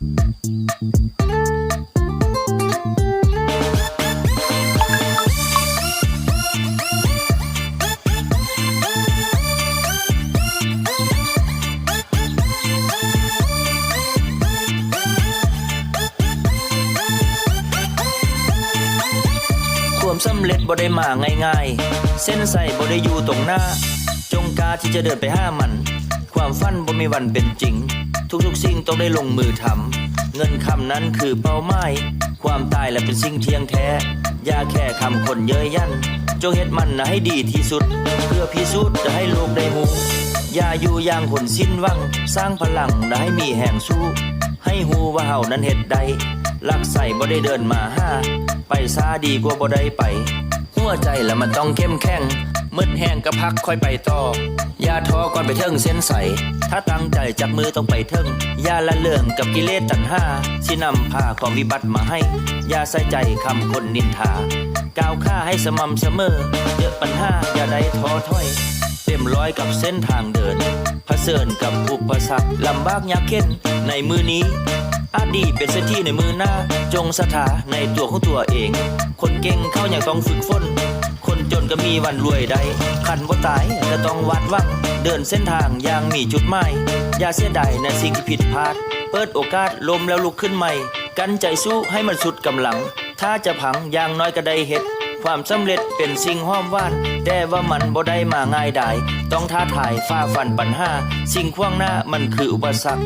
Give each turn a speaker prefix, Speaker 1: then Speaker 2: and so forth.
Speaker 1: ความสำเร็จบ่ได้มาง่ายๆเส้นใส่บ่ได้อยู่ตรงหน้าจงกล้าที่จะเดินไปห้ามันความฝันบ่มีวันเป็นจริงทุกๆสิ่งต้องได้ลงมือทำเงินคำนั้นคือเป้าหมายความตายและเป็นสิ่งเที่ยงแท้อย่าแค่คำคนเย้ยยันจงเฮ็ดมันนะให้ดีที่สุดเพื่อพิสูจน์จะให้โลกได้ฮู้อย่าอยู่อย่างคนสิ้นหวังสร้างพลังนะให้มีแห่งสู้ให้ฮู้ว่าเฮานั้นเฮ็ดได้ลักใส่บ่ได้เดินมาหาไปซาดีกว่าบ่ได้ไปหัวใจแล้วมันต้องเข้มแข็งมืดแห้งก็พักค่อยไปต่ออย่าท้อก่อนไปเทิงเส้นใสถ้าตั้งใจจับมือต้องไปเทิงอย่าละเลิงกับกิเลสตัณหาสินำพาความวิบัติมาให้อย่าใส่ใจคำคนนินทาก้าวข้าให้สม่ำเสมอเจอปัญหาอย่าได้ท้อถอยเต็มร้อยกับเส้นทางเดินเผชิญกับอุปสรรคลำบากยากเข็นในมือนี้อดีตเป็นเส้นที่ในมือหน้าจงศรัทธาในตัวของตัวเองคนเก่งเขาอย่างต้องฝึกฝนคนจนก็มีวันรวยได้ขันบ่ตายก็ต้องวาดหวังเดินเส้นทางอย่างมีจุดหมายอย่าเสียดายในสิ่งที่ผิดพลาดเปิดโอกาสล้มแล้วลุกขึ้นใหม่กันใจสู้ให้มันสุดกำลังถ้าจะพังอย่างน้อยก็ได้เฮ็ดความสำเร็จเป็นสิ่งห้อมหวานแต่ว่ามันบ่ได้มาง่ายดายต้องท้าทายฝ่าฟันปัญหาสิ่งขวางหน้ามันคืออุปสรรค